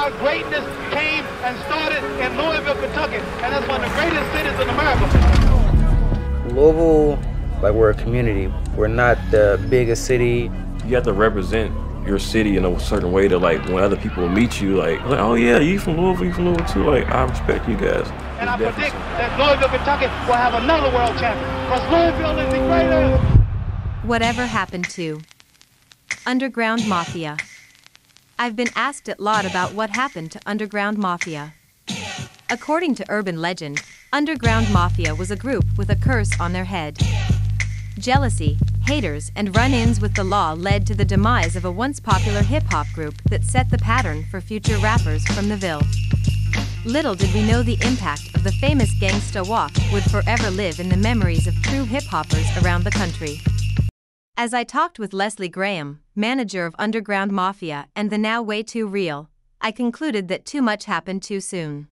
our greatness came and started in Louisville, Kentucky, and that's one of the greatest cities in America. Louisville, like, we're a community. We're not the biggest city. You have to represent your city in a certain way to, like, when other people meet you, like, oh yeah, you from Louisville too, like, I respect you guys. And I predict that Louisville, Kentucky will have another world champion, because Louisville is the greatest. Whatever happened to Underground Mafia? I've been asked a lot about what happened to Underground Mafia. According to urban legend, Underground Mafia was a group with a curse on their head. Jealousy, haters, and run-ins with the law led to the demise of a once popular hip-hop group that set the pattern for future rappers from the Ville. Little did we know the impact of the famous Gangsta Walk would forever live in the memories of true hip-hoppers around the country. As I talked with Leslie Graham, manager of Underground Mafia and the now Way Too Real, I concluded that too much happened too soon.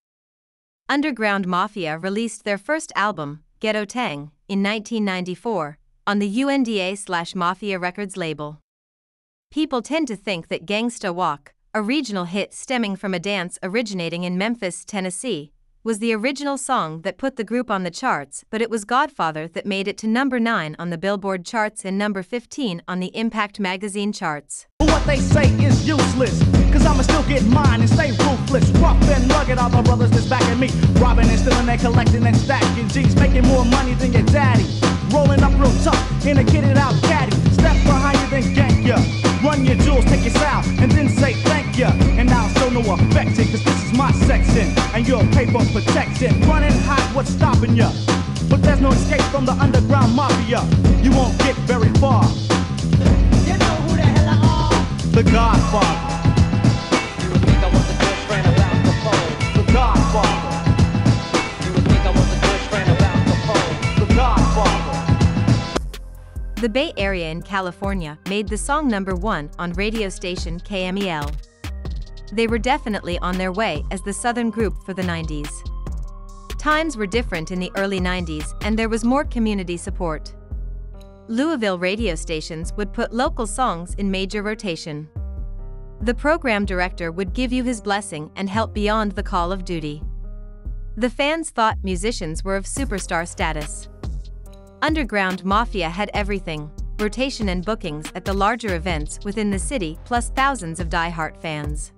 Underground Mafia released their first album, Ghetto Tang, in 1994, on the UNDA/Mafia Records label. People tend to think that Gangsta Walk, a regional hit stemming from a dance originating in Memphis, Tennessee, was the original song that put the group on the charts, but it was Godfather that made it to number 9 on the Billboard charts and number 15 on the Impact magazine charts. What they say is useless, cause I'ma still get mine and stay ruthless. Rough and rugged, all my brothers that's backing me. Robbing and stealing and collecting and stacking G's, making more money than your daddy. Rolling up real tough in a kitted out caddy. Step behind you, then gank ya. Run your jewels, take your style, and then say thank ya. And now show no affection, cause this is my section, and you'll pay for protection. Running hot, what's stopping ya? But there's no escape from the Underground Mafia. You won't get very far. You know who the hell I am? The Godfather. You would think I was a good friend about the phone. The Godfather. You would think I was a good friend about the phone. The Godfather. The Bay Area in California made the song number 1 on radio station KMEL. They were definitely on their way as the Southern group for the 90s. Times were different in the early 90s and there was more community support. Louisville radio stations would put local songs in major rotation. The program director would give you his blessing and help beyond the call of duty. The fans thought musicians were of superstar status. Underground Mafia had everything, rotation and bookings at the larger events within the city plus thousands of die-hard fans.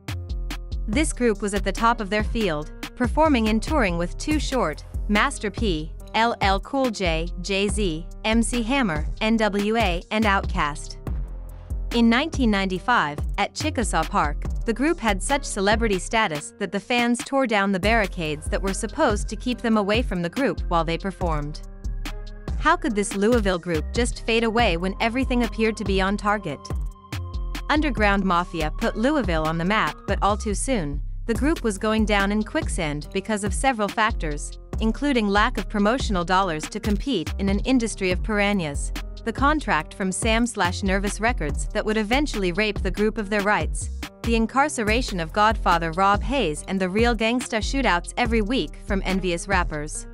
This group was at the top of their field, performing and touring with Too Short, Master P, LL Cool J, Jay-Z, MC Hammer, NWA, and Outkast. In 1995, at Chickasaw Park, the group had such celebrity status that the fans tore down the barricades that were supposed to keep them away from the group while they performed. How could this Louisville group just fade away when everything appeared to be on target? Underground Mafia put Louisville on the map, but all too soon, the group was going down in quicksand because of several factors, including lack of promotional dollars to compete in an industry of piranhas, the contract from Sam/Nervous Records that would eventually rape the group of their rights, the incarceration of Godfather Rob Hayes, and the real gangsta shootouts every week from envious rappers.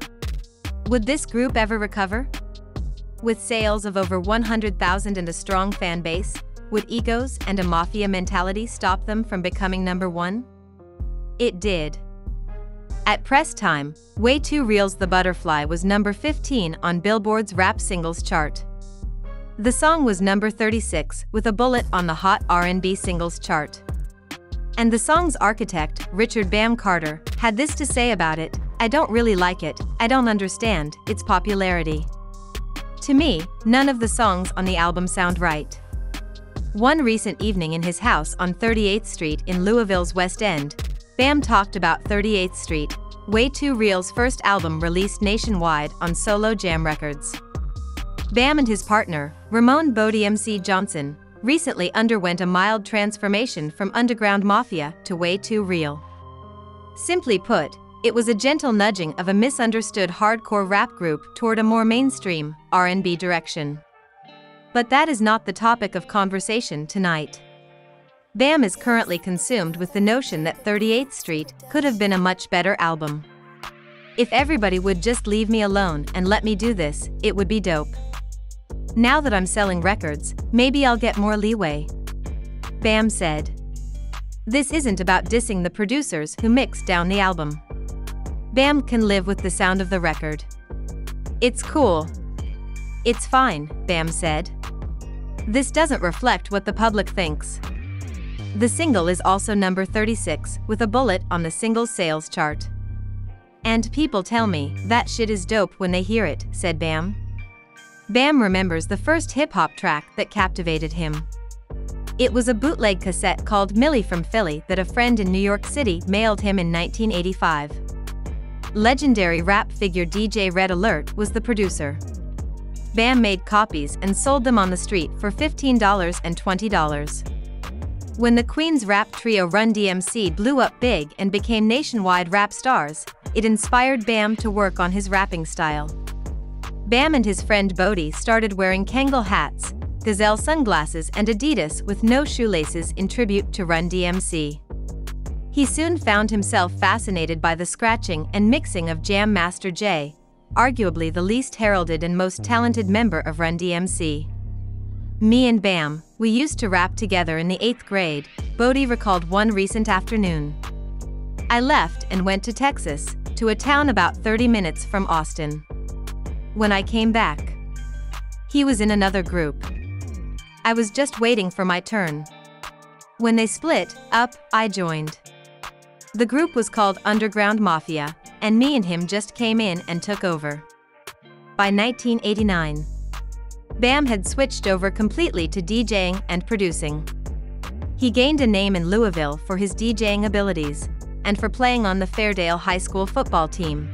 Would this group ever recover? With sales of over 100,000 and a strong fan base, would egos and a mafia mentality stop them from becoming number 1? It did. At press time, Way Too Real's The Butterfly was number 15 on Billboard's rap singles chart. The song was number 36 with a bullet on the Hot R&B singles chart. And the song's architect, Richard Bam Carter, had this to say about it: "I don't really like it, I don't understand its popularity. To me, none of the songs on the album sound right." One recent evening in his house on 38th Street in Louisville's West End, Bam talked about 38th Street, Way Too Real's first album released nationwide on Solo Jam Records. Bam and his partner, Ramon Bodie MC Johnson, recently underwent a mild transformation from Underground Mafia to Way Too Real. Simply put, it was a gentle nudging of a misunderstood hardcore rap group toward a more mainstream R&B direction. But that is not the topic of conversation tonight. Bam is currently consumed with the notion that 38th Street could have been a much better album. If everybody would just leave me alone and let me do this, it would be dope. Now that I'm selling records, maybe I'll get more leeway. Bam said. This isn't about dissing the producers who mixed down the album. Bam can live with the sound of the record. It's cool. It's fine, Bam said. This doesn't reflect what the public thinks. The single is also number 36, with a bullet on the singles sales chart. And people tell me, that shit is dope when they hear it, said Bam. Bam remembers the first hip-hop track that captivated him. It was a bootleg cassette called Millie from Philly that a friend in New York City mailed him in 1985. Legendary rap figure DJ Red Alert was the producer. Bam made copies and sold them on the street for $15 and $20. When the Queens rap trio Run DMC blew up big and became nationwide rap stars, it inspired Bam to work on his rapping style. Bam and his friend Bodie started wearing Kangol hats, Gazelle sunglasses and Adidas with no shoelaces in tribute to Run DMC. He soon found himself fascinated by the scratching and mixing of Jam Master Jay, arguably the least heralded and most talented member of Run DMC. Me and Bam, we used to rap together in the 8th grade, Bodie recalled one recent afternoon. I left and went to Texas, to a town about 30 minutes from Austin. When I came back, he was in another group. I was just waiting for my turn. When they split up, I joined. The group was called Underground Mafia, and me and him just came in and took over. By 1989, Bam had switched over completely to DJing and producing. He gained a name in Louisville for his DJing abilities, and for playing on the Fairdale High School football team.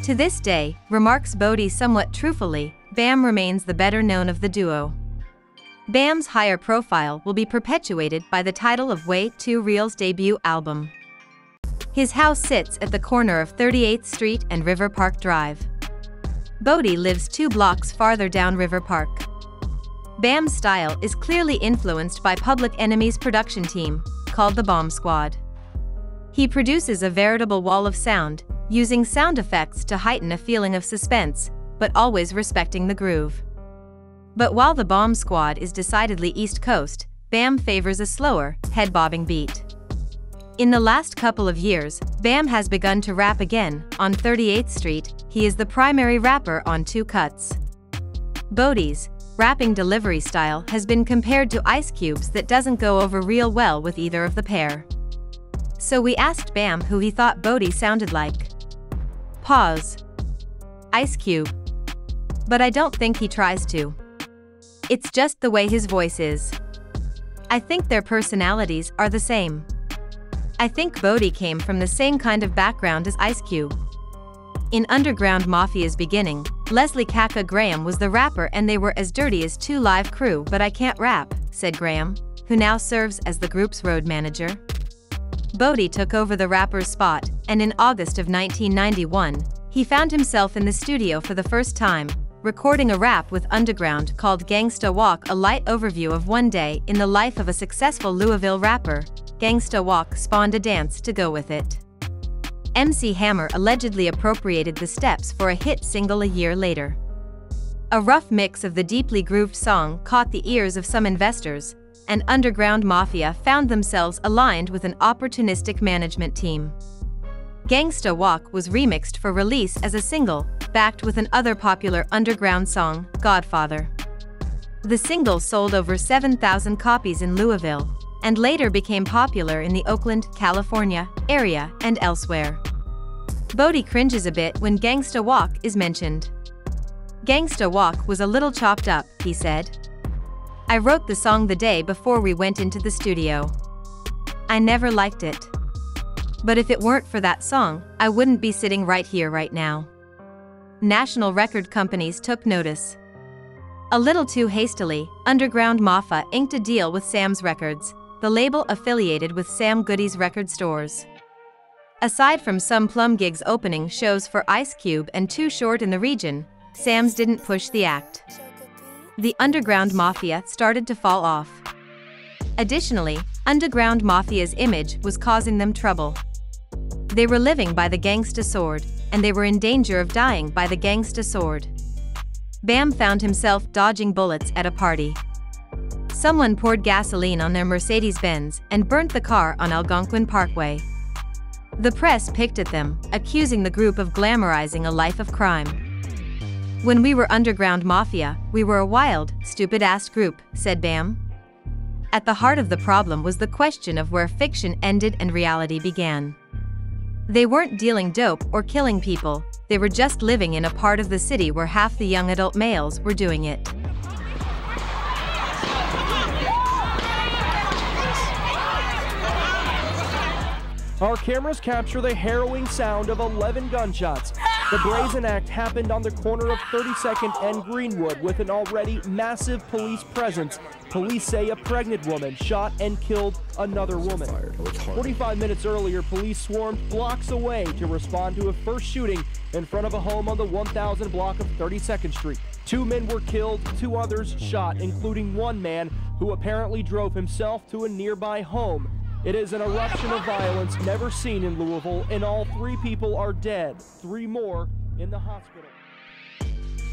To this day, remarks Bodie somewhat truthfully, Bam remains the better known of the duo. Bam's higher profile will be perpetuated by the title of Way Too Real's debut album. His house sits at the corner of 38th Street and River Park Drive. Bodie lives 2 blocks farther down River Park. Bam's style is clearly influenced by Public Enemy's production team, called the Bomb Squad. He produces a veritable wall of sound, using sound effects to heighten a feeling of suspense, but always respecting the groove. But while the Bomb Squad is decidedly East Coast, Bam favors a slower, head-bobbing beat. In the last couple of years, Bam has begun to rap again. On 38th Street, he is the primary rapper on 2 cuts. Bodie's rapping delivery style has been compared to Ice Cube's that doesn't go over real well with either of the pair. So we asked Bam who he thought Bodie sounded like. Pause. Ice Cube. But I don't think he tries to. It's just the way his voice is. I think their personalities are the same. I think Bodie came from the same kind of background as Ice Cube. In Underground Mafia's beginning, Leslie Kaka Graham was the rapper and they were as dirty as 2 Live Crew, but I can't rap, said Graham, who now serves as the group's road manager. Bodie took over the rapper's spot, and in August of 1991, he found himself in the studio for the first time, recording a rap with Underground called Gangsta Walk, a light overview of one day in the life of a successful Louisville rapper. Gangsta Walk spawned a dance to go with it. MC Hammer allegedly appropriated the steps for a hit single a year later. A rough mix of the deeply grooved song caught the ears of some investors, and Underground Mafia found themselves aligned with an opportunistic management team. Gangsta Walk was remixed for release as a single, backed with an other popular underground song, Godfather. The single sold over 7,000 copies in Louisville, and later became popular in the Oakland, California, area and elsewhere. Bodie cringes a bit when Gangsta Walk is mentioned. Gangsta Walk was a little chopped up, he said. I wrote the song the day before we went into the studio. I never liked it. But if it weren't for that song, I wouldn't be sitting right here right now. National record companies took notice. A little too hastily, Underground Mafia inked a deal with Sam's Records, the label affiliated with Sam Goody's record stores. Aside from some plum gigs opening shows for Ice Cube and Too Short in the region, Sam's didn't push the act. The Underground Mafia started to fall off. Additionally, Underground Mafia's image was causing them trouble. They were living by the gangsta sword, and they were in danger of dying by the gangsta sword. Bam found himself dodging bullets at a party. Someone poured gasoline on their Mercedes-Benz and burnt the car on Algonquin Parkway. The press picked at them, accusing the group of glamorizing a life of crime. When we were Underground Mafia, we were a wild, stupid-ass group, said Bam. At the heart of the problem was the question of where fiction ended and reality began. They weren't dealing dope or killing people, they were just living in a part of the city where half the young adult males were doing it. Our cameras capture the harrowing sound of 11 gunshots. The brazen act happened on the corner of 32nd and Greenwood with an already massive police presence. Police say a pregnant woman shot and killed another woman. 45 minutes earlier, police swarmed blocks away to respond to a first shooting in front of a home on the 1000 block of 32nd Street. 2 men were killed, 2 others shot, including one man who apparently drove himself to a nearby home. It is an eruption of violence never seen in Louisville, and all 3 people are dead, 3 more in the hospital.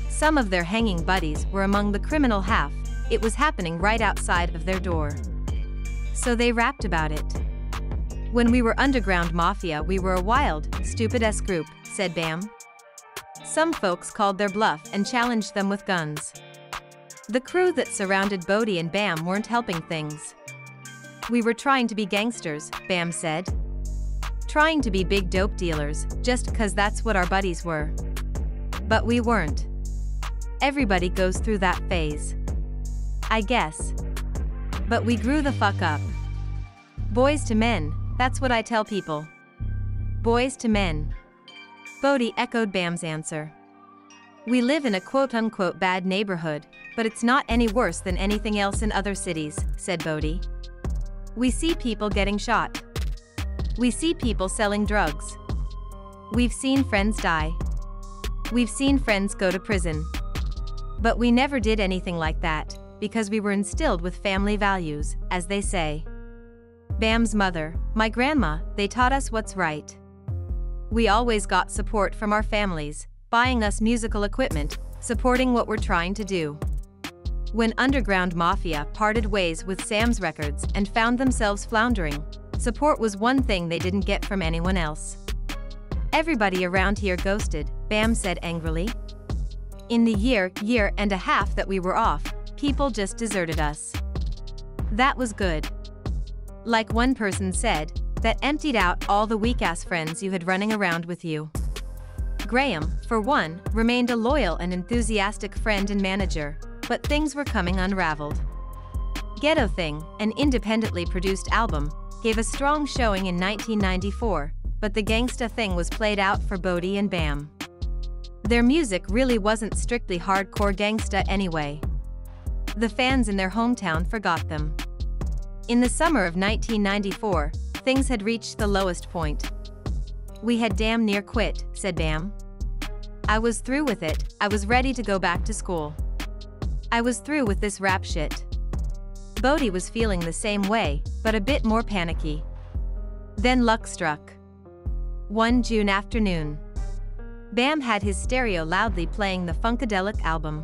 Some of their hanging buddies were among the criminal half. It was happening right outside of their door. So they rapped about it. When we were Underground Mafia, we were a wild, stupid-ass group, said Bam. Some folks called their bluff and challenged them with guns. The crew that surrounded Bodie and Bam weren't helping things. We were trying to be gangsters, Bam said. Trying to be big dope dealers, just 'cause that's what our buddies were. But we weren't. Everybody goes through that phase, I guess. But we grew the fuck up. Boys to men, that's what I tell people. Boys to men. Bodie echoed Bam's answer. We live in a quote-unquote bad neighborhood, but it's not any worse than anything else in other cities, said Bodie. We see people getting shot. We see people selling drugs. We've seen friends die. We've seen friends go to prison. But we never did anything like that, because we were instilled with family values, as they say. Bam's mother, my grandma, they taught us what's right. We always got support from our families, buying us musical equipment, supporting what we're trying to do. When Underground Mafia parted ways with Sam's Records and found themselves floundering, support was one thing they didn't get from anyone else. Everybody around here ghosted, Bam said angrily. In the year and a half that we were off, people just deserted us. That was good. Like one person said, that emptied out all the weak-ass friends you had running around with you. Graham, for one, remained a loyal and enthusiastic friend and manager, but things were coming unraveled. Ghetto Thing, an independently produced album, gave a strong showing in 1994, but the Gangsta Thing was played out for Bodie and Bam. Their music really wasn't strictly hardcore gangsta anyway. The fans in their hometown forgot them. In the summer of 1994, things had reached the lowest point. We had damn near quit, said Bam. I was through with it, I was ready to go back to school. I was through with this rap shit. Bodie was feeling the same way, but a bit more panicky. Then luck struck. One June afternoon. Bam had his stereo loudly playing the Funkadelic album.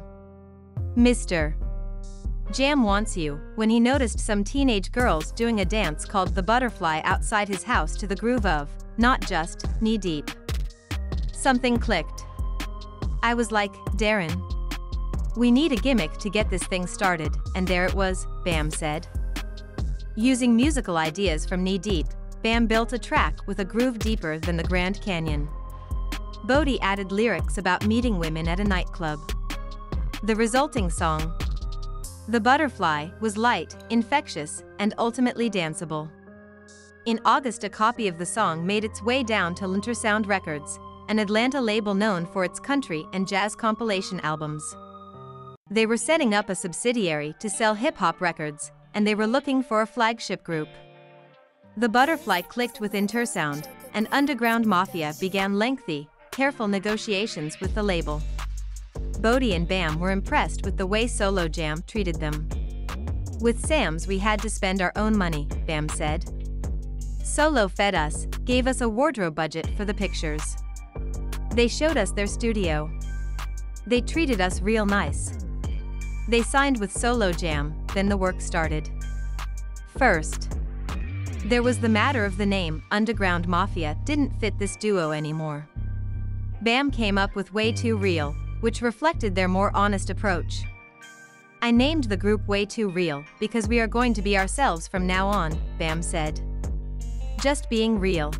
Mr. Jam Wants You, when he noticed some teenage girls doing a dance called the Butterfly outside his house to the groove of, Not Just, Knee Deep. Something clicked. I was like, Darren. We need a gimmick to get this thing started, and there it was, Bam said. Using musical ideas from Knee Deep, Bam built a track with a groove deeper than the Grand Canyon. Bodie added lyrics about meeting women at a nightclub. The resulting song, The Butterfly, was light, infectious, and ultimately danceable. In August, a copy of the song made its way down to Lintersound Records, an Atlanta label known for its country and jazz compilation albums. They were setting up a subsidiary to sell hip-hop records, and they were looking for a flagship group. The Butterfly clicked with Intersound, and Underground Mafia began lengthy, careful negotiations with the label. Bodie and Bam were impressed with the way Solo Jam treated them. With Sam's we had to spend our own money, Bam said. Solo fed us, gave us a wardrobe budget for the pictures. They showed us their studio. They treated us real nice. They signed with Solo Jam, then the work started. First, there was the matter of the name. Underground Mafia didn't fit this duo anymore. Bam came up with Way Too Real, which reflected their more honest approach. I named the group Way Too Real because we are going to be ourselves from now on, Bam said. Just being real.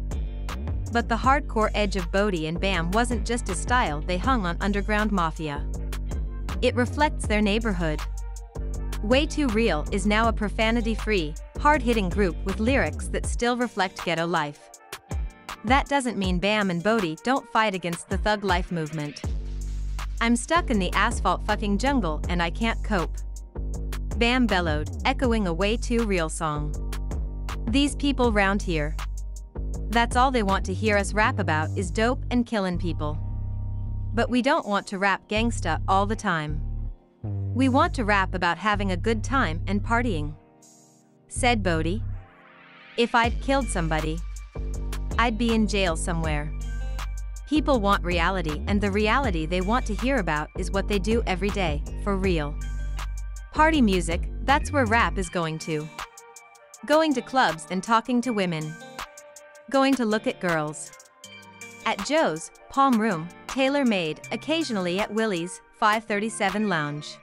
But the hardcore edge of Bodie and Bam wasn't just a style they hung on Underground Mafia. It reflects their neighborhood. Way Too Real is now a profanity-free, hard-hitting group with lyrics that still reflect ghetto life. That doesn't mean Bam and Bodie don't fight against the thug life movement. I'm stuck in the asphalt fucking jungle and I can't cope. Bam bellowed, echoing a Way Too Real song. These people round here, that's all they want to hear us rap about is dope and killing people. But we don't want to rap gangsta all the time. We want to rap about having a good time and partying. Said Bodie. If I'd killed somebody, I'd be in jail somewhere. People want reality, and the reality they want to hear about is what they do every day, for real. Party music, that's where rap is going to. Going to clubs and talking to women. Going to look at girls. At Joe's, Palm Room, tailor-made, occasionally at Willie's, 537 Lounge.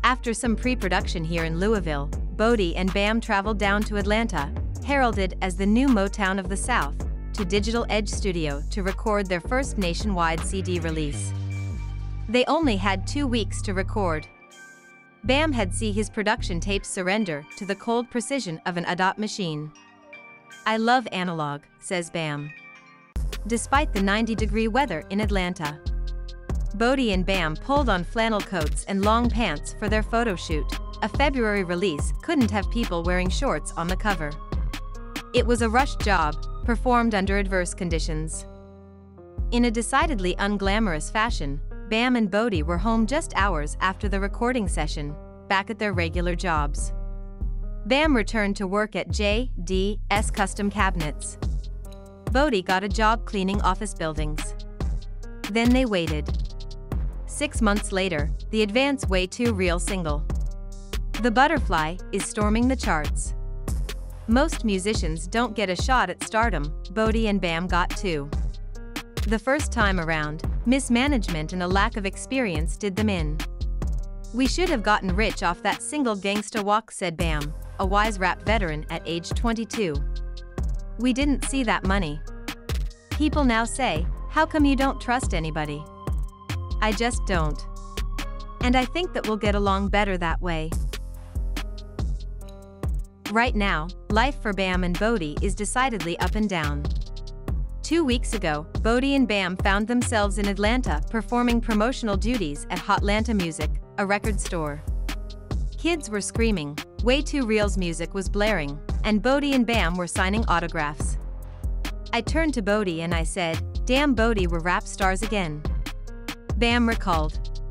After some pre-production here in Louisville, Bodie and Bam traveled down to Atlanta, heralded as the new Motown of the South, to Digital Edge Studio to record their first nationwide CD release. They only had 2 weeks to record. Bam had seen his production tapes surrender to the cold precision of an ADOT machine. I love analog, says Bam. Despite the 90-degree weather in Atlanta, Bodie and Bam pulled on flannel coats and long pants for their photo shoot. A February release couldn't have people wearing shorts on the cover. It was a rushed job, performed under adverse conditions. In a decidedly unglamorous fashion, Bam and Bodie were home just hours after the recording session, back at their regular jobs. Bam returned to work at J.D.'s Custom Cabinets. Bodie got a job cleaning office buildings. Then they waited. 6 months later, the advance Way Too Real single, The Butterfly, is storming the charts. Most musicians don't get a shot at stardom, Bodie and Bam got two. The first time around, mismanagement and a lack of experience did them in. We should have gotten rich off that single Gangsta Walk, said Bam, a wise rap veteran at age 22. We didn't see that money. People now say, how come you don't trust anybody? I just don't. And I think that we'll get along better that way. Right now, life for Bam and Bodie is decidedly up and down. 2 weeks ago, Bodie and Bam found themselves in Atlanta performing promotional duties at Hotlanta Music, a record store. Kids were screaming, Way Too Real's music was blaring, and Bodie and Bam were signing autographs. I turned to Bodie and I said, damn, Bodie, we're rap stars again. Bam recalled.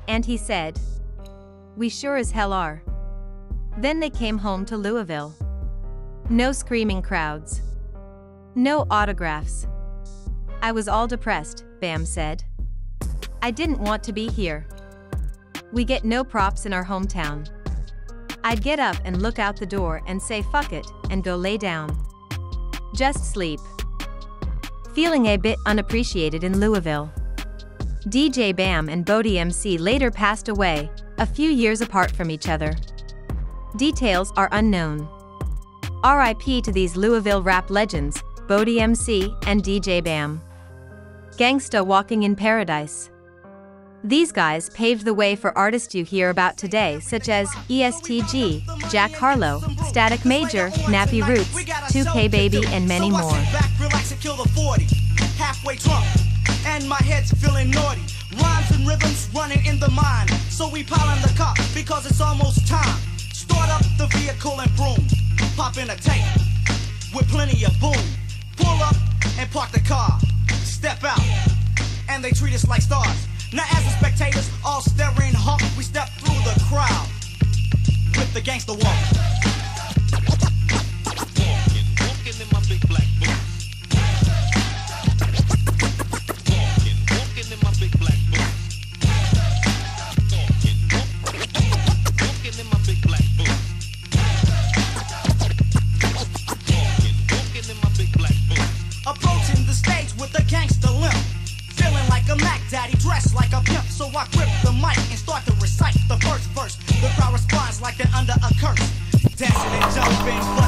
And he said, we sure as hell are. Then they came home to Louisville. No screaming crowds. No autographs. I was all depressed, Bam said. I didn't want to be here. We get no props in our hometown. I'd get up and look out the door and say fuck it, and go lay down. Just sleep. Feeling a bit unappreciated in Louisville. DJ Bam and Bodie MC later passed away, a few years apart from each other. Details are unknown. R.I.P. to these Louisville rap legends, Bodie MC and DJ Bam. Gangsta Walking in Paradise. These guys paved the way for artists you hear about today, such as ESTG, Jack Harlow, Static Major, Nappy Roots, 2K Baby, and many more. Halfway drunk, and my head's feeling naughty. Rhymes and rhythms running in the mind, so we pile in the car because it's almost time. Start up the vehicle and broom, pop in a tank with plenty of boom. Pull up and park the car, step out, and they treat us like stars. Now as the spectators all staring hawk, we step through the crowd with the gangsta walk. Walking in my big black boots. Walking in my big black boots. Walking in my big black dressed like a pimp, so I grip the mic and start to recite the first verse. The crowd responds like they're under a curse. Dancing and jumping,